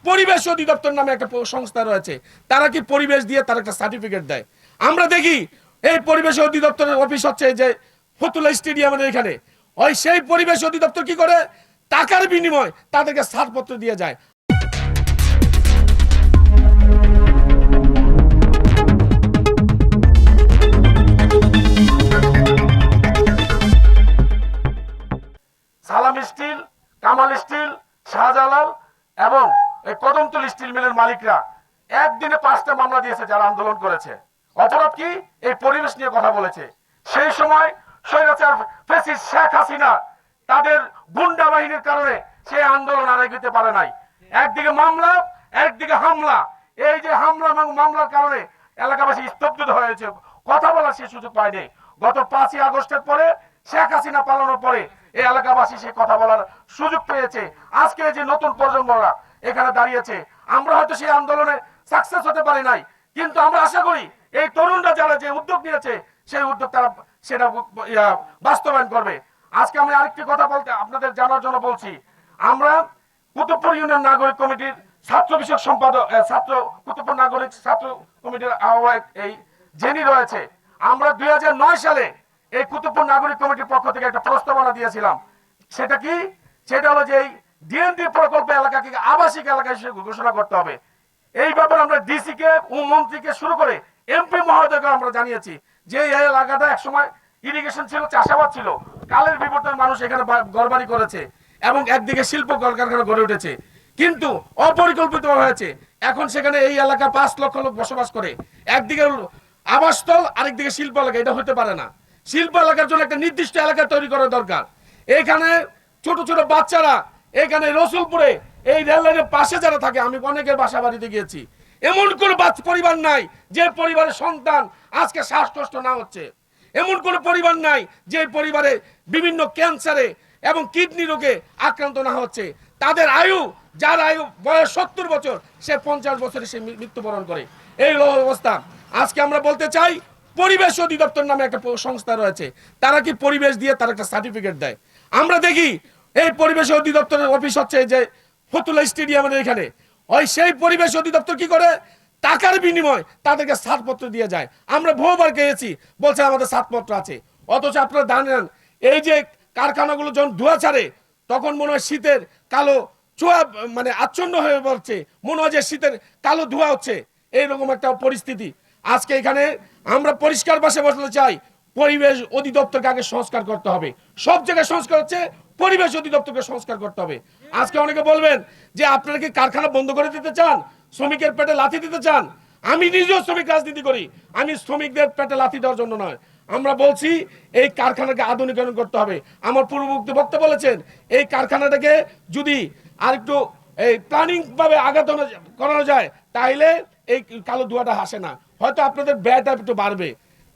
পরিবেশ অধিদপ্তর নামে একটা সংস্থা রয়েছে, তারা কি পরিবেশ দিয়ে তার একটা সার্টিফিকেট দেয়। আমরা দেখি এই পরিবেশ অধিদপ্তরের অফিস হচ্ছে যে ফতুল্লা স্টেডিয়ামের এখানে, ওই সেই পরিবেশ অধিদপ্তর কি করে, টাকার বিনিময় তাদেরকে ছাড়পত্র দিয়ে যায়। সালাম স্টিল, কামাল স্টিল, শাহজালাল এবং এই কদমতলী স্টিল মিলের মালিকরা একদিনে 5টা মামলা দিয়েছে যারা আন্দোলন করেছে। অপরাধ কি? এই পরিবেশ নিয়ে কথা বলেছে। সেই সময় স্বৈরাচার ফ্যাসিস্ট শেখ হাসিনা তাদের গুন্ডা বাহিনীর কারণে সেই আন্দোলন আর এগোতে পারে নাই। একদিকে মামলা, একদিকে হামলা। এই যে হামলা এবং মামলার কারণে এলাকাবাসী স্তব্ধ হয়েছে, কথা বলার সে সুযোগ পায়নি। গত 5ই আগস্টের পরে, শেখ হাসিনা পালানোর পরে এই এলাকাবাসী সেই কথা বলার সুযোগ পেয়েছে। আজকে যে নতুন প্রজন্মরা এখানে দাঁড়িয়েছে, আমরা হয়তো সেই আন্দোলনে সাকসেস হতে পারি নাই, কিন্তু আমরা আশা করি এই তরুণরা যারা যে উদ্যোগ নিয়েছে সেই উদ্যোগ তারা সেটা বাস্তবায়ন করবে। আজকে আমি আরেকটি কথা বলতে আপনাদের জানার জন্য বলছি, আমরা কুতুবপুর ইউনিয়ন নাগরিক কমিটির ছাত্র বিষয়ক সম্পাদক, কুতুবপুর নাগরিক ছাত্র কমিটির আহ্বায়ক এই জেনি রয়েছে। আমরা 2009 সালে এই কুতুবপুর নাগরিক কমিটির পক্ষ থেকে একটা প্রস্তাবনা দিয়েছিলাম। সেটা কি? সেটা হলো যে এই ডিএনডি প্রকল্প এলাকাকে আবাসিক এলাকা হিসেবে ঘোষণা করতে হবে। এই ব্যাপারে আমরা ডিসি কে ও মন্ত্রীকে শুরু করে এমপি মহোদয়কে আমরা জানিয়েছি যে এই এলাকাটা একসময় ইরিগেশন ছিল, চাষাবাদ ছিল, কালের বিবর্তনে মানুষ এখানে ঘরবাড়ি করেছে এবং একদিকে শিল্প কলকারখানা গড়ে উঠেছে, কিন্তু অপরিকল্পিত হয়েছে। এখন সেখানে এই এলাকা 5 লক্ষ লোক বসবাস করে, একদিকে আবাসস্থল আরেকদিকে শিল্প এলাকা। এটা হতে পারে না। শিল্প এলাকার জন্য একটা নির্দিষ্ট এলাকা তৈরি করা দরকার। এখানে ছোট ছোট বাচ্চারা এখানে রসুলপুরে এই রেল লাইনের পাশে যারা থাকে, আমি অনেকের বাসা বাড়িতে গিয়েছি, এমন কোনো পরিবার নাই যে পরিবারের সন্তান আজকে শ্বাসকষ্ট না হচ্ছে। এমন কোনো পরিবার নাই যে পরিবারে বিভিন্ন ক্যান্সারে এবং কিডনি রোগে আক্রান্ত না হচ্ছে। তাদের আয়ু, যার আয়ু বয়স 70 বছর, সে 50 বছরে সে মৃত্যুবরণ করে। এই অবস্থা। আজকে আমরা বলতে চাই, পরিবেশ অধিদপ্তর নামে একটা সংস্থা রয়েছে, তারা কি পরিবেশ দিয়ে তার একটা সার্টিফিকেট দেয়। আমরা দেখি এই পরিবেশ অধিদপ্তরের অফিস হচ্ছে যে ফতুল্লা স্টেডিয়ামের এখানে, ওই সেই পরিবেশ অধিদপ্তর কি করে, টাকার বিনিময় তাদেরকে ছাড়পত্র দিয়ে যায়। আমরা বহুবার গিয়েছি, বলছে আমাদের ছাড়পত্র আছে, অথচ আপনারা জানেন এই যে কারখানাগুলো যখন ধোঁয়া ছাড়ে তখন মনে হয় শীতের কালো চোয়া মানে আচ্ছন্ন হয়ে পড়ছে, মনে হয় যে শীতের কালো ধোঁয়া হচ্ছে, এইরকম একটা পরিস্থিতি। আজকে এখানে আমরা পরিষ্কার ভাষায় বলতে চাই, পরিবেশ অধিদপ্তরকে আগে সংস্কার করতে হবে। সব জায়গায় সংস্কার হচ্ছে, পরিবেশ অধিদপ্তরকে সংস্কার করতে হবে। আজকে অনেকে বলবেন যে আপনারা কি কারখানা বন্ধ করে দিতে চান, শ্রমিকের পেটে লাথি দিতে চান। আমি নিজেও শ্রমিক রাজনীতি করি, আমি শ্রমিকদের পেটে লাথি দেওয়ার জন্য নয়। আমরা বলছি এই কারখানাকে আধুনিকরণ করতে হবে। আমার পূর্ববর্তী বক্তা বলেছেন এই কারখানাটাকে যদি আরেকটু এই প্ল্যানিং ভাবে আগাতে করানো যায়, তাইলে এই কালো ধোঁয়াটা হাসে না। হয়তো আপনাদের ব্যয়টা একটু বাড়বে,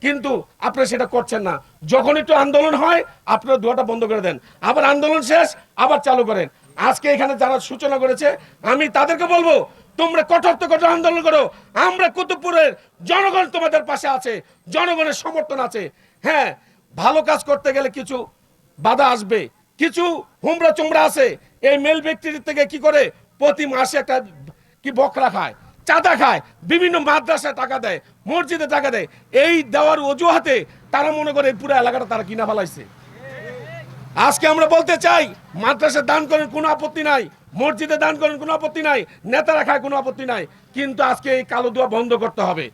কিন্তু আপনারা সেটা করছেন না। যখন একটু আন্দোলন হয় আপনারা ধোঁয়াটা বন্ধ করে দেন, আবার আন্দোলন শেষ আবার চালু করেন। আজকে এখানে যারা সূচনা করেছে, আমি তাদেরকে বলবো তোমরা কঠোর আন্দোলন করো। আমরা কুতুবপুরের জনগণ তোমাদের পাশে আছে, জনগণের সমর্থন আছে। হ্যাঁ, ভালো কাজ করতে গেলে কিছু বাধা আসবে, কিছু হুমড়া চুমড়া আছে। এই মেল ব্যক্তির থেকে কি করে প্রতি মাসে একটা কি বকরা খায়, চাঁদা খায়, বিভিন্ন মাদ্রাসায় টাকা দেয়, মসজিদে টাকা দেয়। এই দেওয়ার অজুহাতে তারা মনে করে পুরো এলাকাটা তারা কিনা ফেলাইছে। আজকে আমরা বলতে চাই, মাদ্রাসা দান করেন কোনো আপত্তি নাই, মসজিদে দান করেন কোনো আপত্তি নাই, নেতারা খায় কোনো আপত্তি নাই, কিন্তু আজকে এই কালো ধোঁয়া বন্ধ করতে হবে।